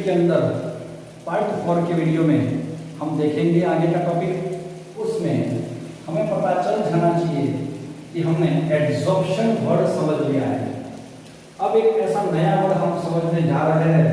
के अंदर पार्ट 4 के वीडियो में हम देखेंगे आगे का टॉपिक। उसमें हमें पता चल जाना चाहिए कि हमने एड्सॉर्प्शन वर्ड समझ लिया है। अब एक ऐसा नया वर्ड हम समझने जा रहे हैं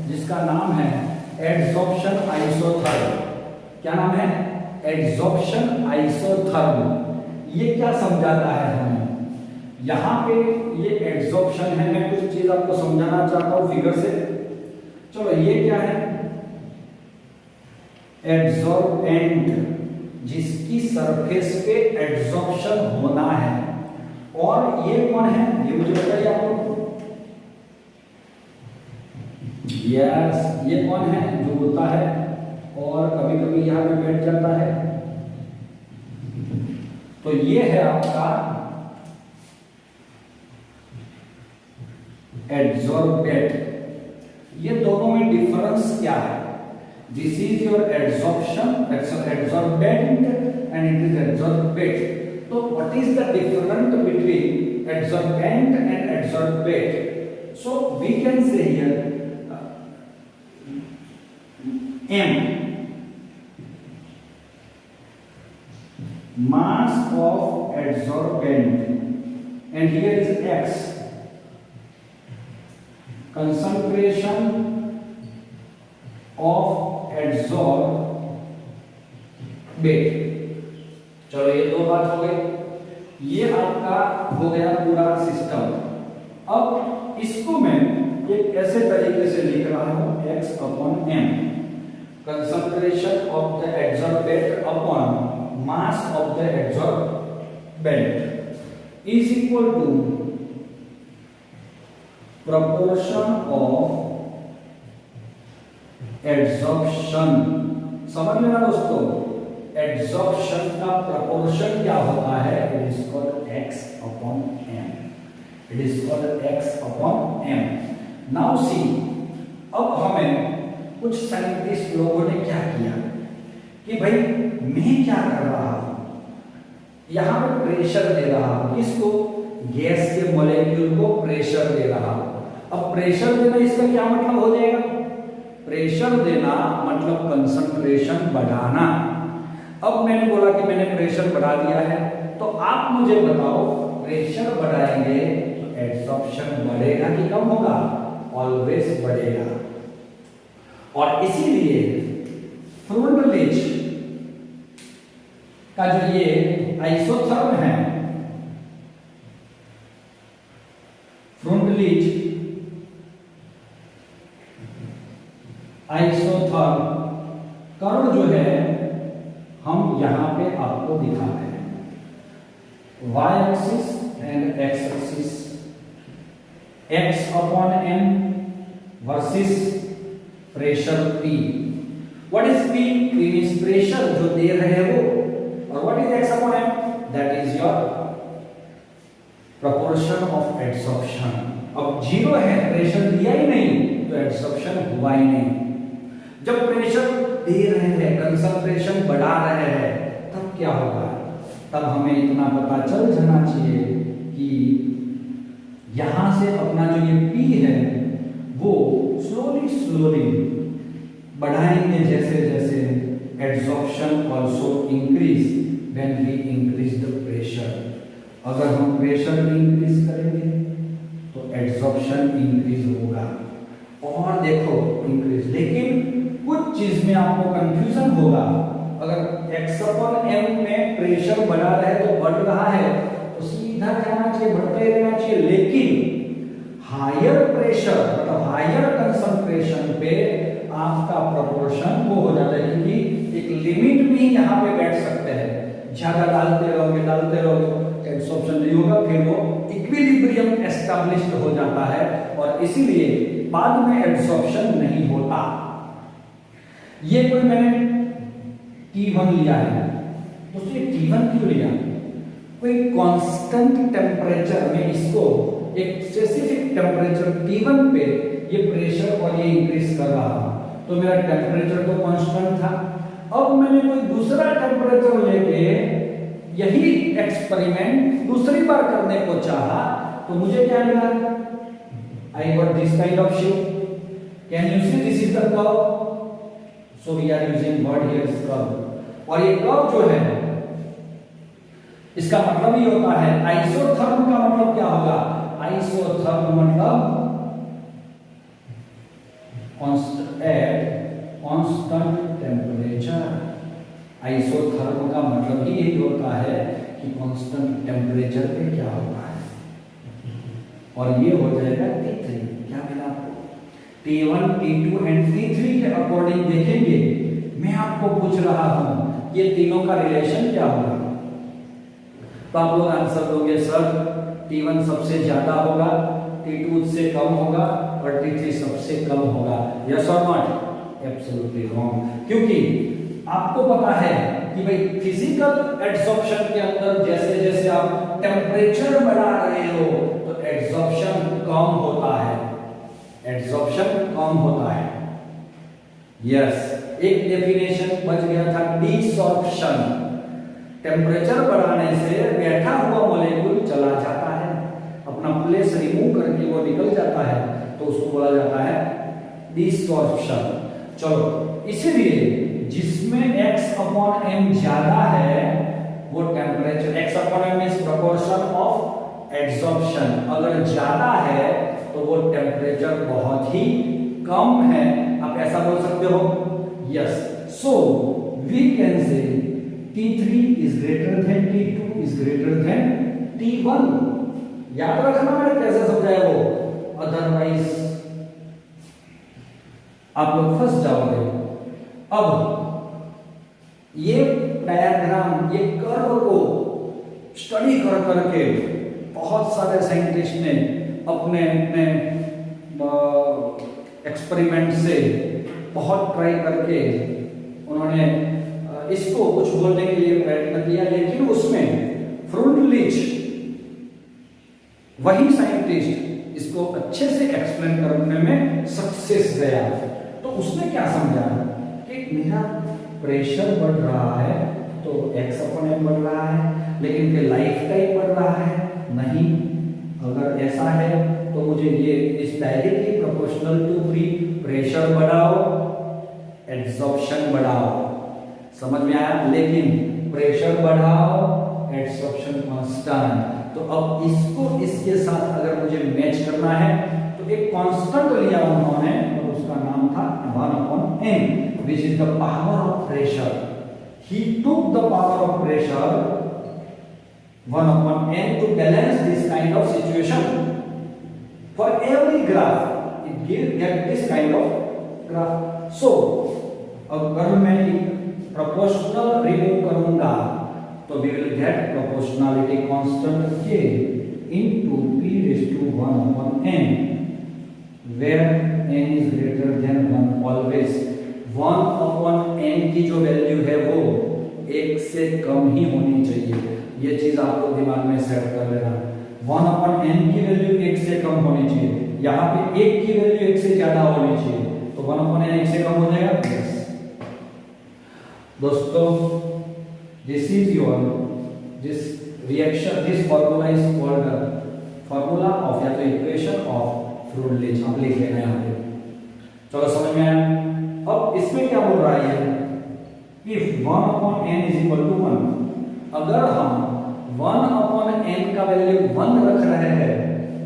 जिसका नाम है एड्सॉर्प्शन आइसोथर्म। क्या नाम है? Adsorption isotherm. ये क्या समझाता है हमें? यहाँ पे ये एड्सॉर्प्शन है, मैं कुछ चीज आपको समझाना चाहता हूँ फिगर से। चलो, ये क्या है? एड्सॉर्बेंट, जिसकी सरफेस पे एड्सॉर्प्शन होना है। और ये कौन है? ये मुझे बताइए आपको। यस, ये कौन है? जो होता है और कभी कभी यहां पे बैठ जाता है। तो ये है आपका एड्सॉर्बेंट। ये दोनों में डिफरेंस क्या है? This is your adsorption, adsorbent and it is adsorbate. तो what is the difference between adsorbent and adsorbate? So we can say here M, mass of adsorbent, and here is X, concentration of adsorbate। चलो, ये दो बात हो गई। ये आपका हो गया पूरा सिस्टम। अब इसको मैं एक ऐसे तरीके से लिख रहा हूं, X upon M, concentration of the adsorbate upon mass of the adsorbent is equal to proportion of adsorption। समझ लेना दोस्तों, एड्सॉर्प्शन का प्रपोर्शन क्या होता है? It is called x upon m। It is called x upon m। Now see, अब हमें कुछ साइंटिस्ट लोगों ने क्या किया कि भाई मैं क्या कर रहा हूं, यहां पे प्रेशर दे रहा हूं। किसको? गैस के मॉलिक्यूल को प्रेशर दे रहा हूं। अब प्रेशर देना, इसका क्या मतलब हो जाएगा? प्रेशर देना मतलब कंसंट्रेशन बढ़ाना। अब मैंने बोला कि मैंने प्रेशर बढ़ा दिया है, तो आप मुझे बताओ, प्रेशर बढ़ाएंगे तो एड्सॉर्प्शन बढ़ेगा कि कम होगा? ऑलवेज बढ़ेगा। और इसीलिए फ्रुंडलिच का जो ये आइसोथर्म है, फ्रुंडलिच आइसोथर्म कर्व जो है हम यहां पे आपको दिखा रहे हैं। Y axis and X axis, X upon M versus pressure P। What is P? P is pressure जो दे रहे हैं वो। और what is x upon m? That is your proportion of adsorption. अब जीरो है, प्रेशर दिया ही नहीं तो एड्सॉर्प्शन हुआ ही नहीं। जब प्रेशर दे रहे हैं, कंसंट्रेशन बढ़ा रहे हैं, तब क्या होगा? तब हमें इतना पता चल जाना चाहिए कि यहां से अपना जो ये P है वो स्लोली बढ़ाएंगे जैसे जैसे adsorption also increase when we increase the pressure. अगर हम प्रेशर इंक्रीज करेंगे तो एड्सॉर्प्शन इंक्रीज होगा। और देखो इंक्रीज, लेकिन कुछ चीज में आपको कंफ्यूजन होगा। अगर x अपॉन m में प्रेशर बढ़ा रहे तो बढ़ रहा है तो सीधा जाना चाहिए, बढ़ते रहना चाहिए। लेकिन हायर प्रेशर मतलब हायर कंसंट्रेशन पे आपका प्रोपोर्शन वो हो जाता है, क्योंकि एक लिमिट में ही यहाँ पे बैठ सकते हैं। ज्यादा डालते रहोगे एड्सॉर्प्शन नहीं होगा, फिर वो इक्विलिब्रियम एस्टैब्लिश्ड हो जाता है और इसीलिए बाद में एड्सॉर्प्शन नहीं होता। ये कोई मैंने T1 लिया है, दोस्तों ये T1 क्यों लिया? कोई कांस्टेंट टेम्परेचर में इसको एक स्पेसिफिक टेम्परेचर T1 पे ये प्रेशर और ये इंक्रीज कर रहा हूं, तो मेरा टेम्परेचर तो कांस्टेंट था। अब मैंने कोई दूसरा टेम्परेचर लेके यही एक्सपेरिमेंट दूसरी बार करने को चाहा तो मुझे क्या मिला? I got this kind of shape. Can you see? This is is the curve, so we are using word here is curve. और ये कर्व जो है इसका मतलब ही होता है, आइसोथर्म का मतलब क्या होगा? आइसोथर्म मतलब कांस्टेंट टेम्परेचर। आइसोथर्म का मतलब ही यही होता है कि कांस्टेंट टेम्परेचर पे क्या होता है। और ये हो जाएगा T3। क्या मिला आपको? T1, T2 एंड T3 के अकॉर्डिंग देखेंगे। मैं आपको पूछ रहा हूं ये तीनों का रिलेशन क्या होगा, तो आप लोग आंसर दोगे सर T1 सबसे ज्यादा होगा, T2 से कम होगा और T3 सबसे कम होगा। यस और नॉट? Absolutely wrong. क्योंकि आपको पता है कि भाई फिजिकल एड्सॉर्प्शन के अंदर जैसे जैसे आप टेम्परेचर बढ़ा रहे हो तो एड्सॉर्प्शन कम होता है, एड्सॉर्प्शन कम होता है। यस, एक डेफिनेशन बच गया था डिसॉर्प्शन। टेम्परेचर बढ़ाने से बैठा हुआ मॉलिक्यूल चला जाता है, अपना प्लेस रिमूव करके वो निकल जाता है, तो उसको बोला जाता है डिसॉर्प्शन। चलो, इसीलिए जिसमें x/m ज्यादा है वो temperature, x/m means proportion of adsorption, अगर ज्यादा है तो वो टेम्परेचर बहुत ही कम है। आप ऐसा बोल सकते हो। यस, सो वी कैन से T3 is greater than T2 is greater than T1। याद रखना मैंने कैसे समझाया वो, अदरवाइज आप लोग फंस जाओगे। अब ये डायग्राम, ये कर्व को स्टडी कर करके बहुत सारे साइंटिस्ट ने अपने अपने एक्सपेरिमेंट से बहुत ट्राई करके उन्होंने इसको कुछ बोलने के लिए प्रयत्न किया, लेकिन उसमें फ्रूडलिच वही साइंटिस्ट इसको अच्छे से एक्सप्लेन करने में सक्सेस गया। तो उसने क्या समझा कि मेरा प्रेशर बढ़ रहा है तो x/m बढ़ रहा है, लेकिन फिर लाइफ टाइम बढ़ रहा है नहीं। अगर ऐसा है तो मुझे ये is directly proportional to free pressure बढ़ाओ, एड्सॉर्प्शन बढ़ाओ। समझ में आया? लेकिन प्रेशर बढ़ाओ, एड्सॉर्प्शन कांस्टेंट। तो अब इसको इसके साथ अगर मुझे मैच करना है तो एक कांस्टेंट लिया उन्होंने और उसका नाम था 1/n, which is the power of pressure. He took the power of pressure 1/n to balance this kind of situation. For every graph, it get this kind of graph. So, अगर मैं proportional remove करूंगा तो we will get proportionality constant k into p raised to 1/n, where n is greater than 1 always। 1/n की जो value है वो 1 से कम ही होनी चाहिए। ये चीज आप लोग दिमाग में सेट कर लेना। 1/n की वैल्यू 1 से कम होनी चाहिए, यहाँ पे 1 की वैल्यू 1 से ज्यादा होनी चाहिए, तो 1/n 1 से कम हो जाएगा। yes। दोस्तों, this is your this reaction, this formula is called formula of या तो इक्वेशन ऑफ फ्रूडलिच। आप लिख लेना यहाँ पे। चलो समझ में आया? अब इसमें क्या बोल रहा है? If 1/n is equal to 1, अगर हम 1/n का वैल्यू 1 रख रहे हैं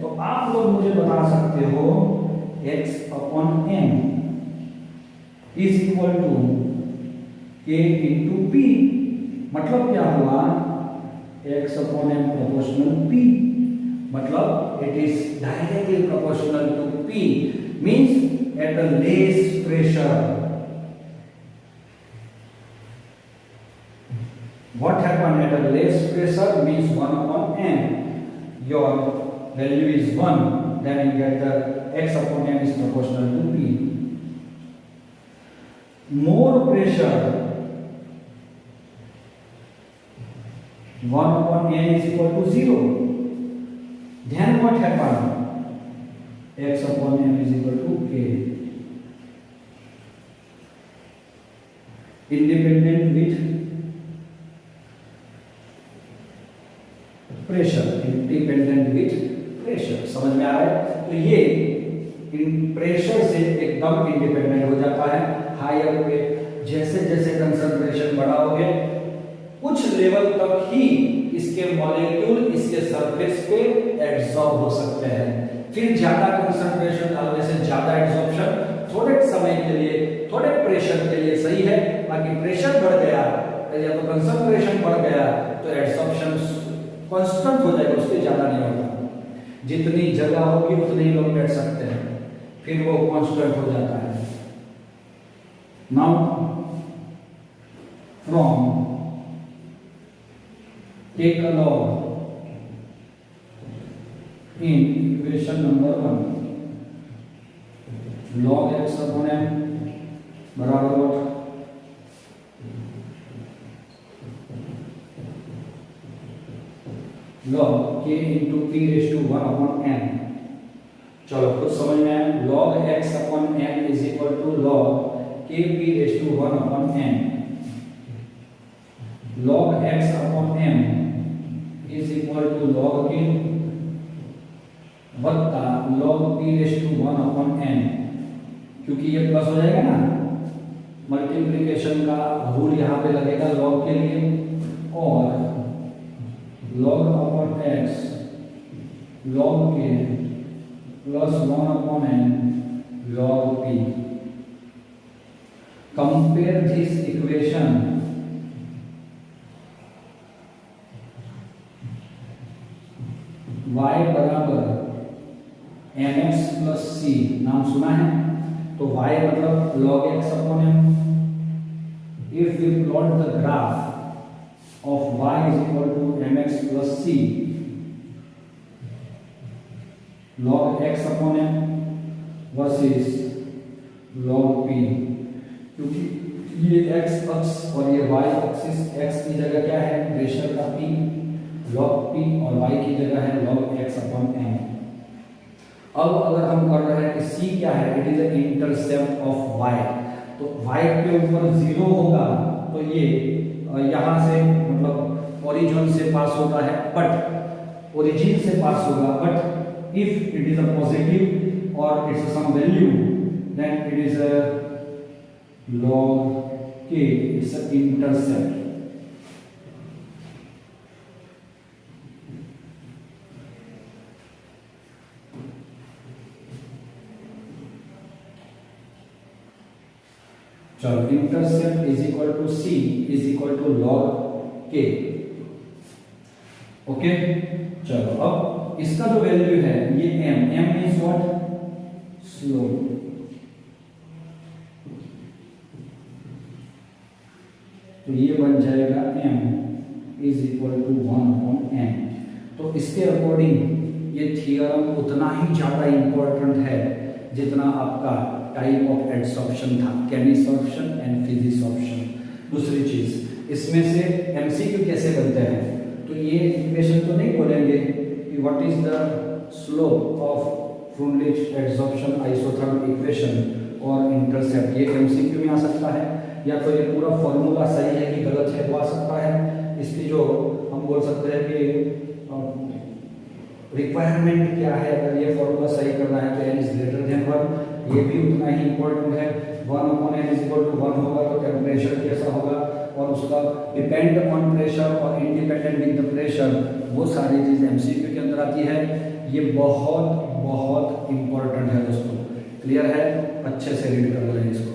तो आप लोग मुझे बता सकते हो x/n is equal to k into p। मतलब क्या हुआ? x/m proportional p, मतलब it is directly proportional to p, means at a less pressure what happened at a less pressure means 1/n, your value is 1, then you get the x/n is proportional to p. More pressure, 1/n is equal to 0, then what happened? x/n is equal to k, independent with pressure, independent with pressure. समझ में आ रहा है? तो ये pressure से एकदम independent हो है हायर पे, जैसे जैसे कंसंट्रेशन बढ़ाओगे कुछ लेवल तक ही इसके मॉलिक्यूल इसके सरफेस पे एब्सॉर्ब हो सकते हैं। फिर ज्यादा कंसंट्रेशन डालने से ज्यादा एब्सॉर्प्शन, थोड़े समय के लिए थोड़े प्रेशर के लिए सही है, बाकी प्रेशर बढ़ गया या तो कंसंट्रेशन बढ़ गया तो एब्सॉर्प्शन कांस्टेंट हो जाएगा, उससे ज्यादा नहीं होगा। जितनी जगह होगी उतने ही लोग बैठ सकते हैं, फिर वो कांस्टेंट हो जाता है। Now from take a log in equation number 1 log x upon m बराबर log k into p raised to 1 upon m। चलो कुछ समझ में आया। log x upon m is equal to log k p raised to 1 upon m। log x upon m is equal to log k वत्ता log p raised to 1 upon n, क्योंकि ये plus हो जाएगा ना, मल्टीप्लिकेशन का rule यहाँ पे लगेगा log के लिए, और log upon x log k plus 1 upon n log p। Compare this equation y बराबर mx प्लस c, नाम सुना है, तो y मतलब log x upon m। If we plot the graph of y is equal to mx plus c log x upon m versus log p, क्योंकि ये x अक्ष और ये y एक्सिस, x की जगह क्या है प्रेशर का p log p और y की जगह है log x अपॉन m। अब अगर हम कर रहे हैं कि c क्या है, it is the intercept of y, तो y के ऊपर 0 होगा तो ये यहाँ से मतलब ओरिजिन से पास होता है, बट ओरिजिन से पास होगा, but if it is a positive और it's some value then it is a log k, it's a intercept. चलो intercept is equal to c is equal to log k। Okay, चलो अब इसका जो value है ये m इज व्हाट स्लोप, तो ये बन जाएगा m is equal to 1 upon n। तो इसके अकॉर्डिंग ये थियरम उतना ही ज्यादा इंपॉर्टेंट है जितना आपका टाइप ऑफ एडसॉर्प्शन था, कैनिसॉर्प्शन एंड फिजिसॉर्प्शन। दूसरी चीज इसमें से एमसीक्यू कैसे बनते हैं, तो ये इक्वेशन तो नहीं बोलेंगे कि what is the slope of Freundlich adsorption isothermal equation और इंटरसेप्ट, ये एमसीक्यू में आ सकता है, या तो ये पूरा फॉर्मूला सही है कि गलत है वो आ सकता है। इसकी जो हम बोल सकते हैं कि रिक्वायरमेंट क्या है, अगर ये फॉर्मूला सही करना है तो n इज ग्रेटर देन 1, ये भी उतना ही इंपॉर्टेंट है। 1 upon n is equal to 1 होगा तो टेम्परेचर कैसा होगा, और उसका डिपेंड ऑन प्रेशर और इंडिपेंडेंट विद द प्रेशर, वो सारी चीज़ एमसीक्यू के अंदर आती है। ये बहुत बहुत इंपॉर्टेंट है दोस्तों, क्लियर है, अच्छे से रीड कर लें इसको।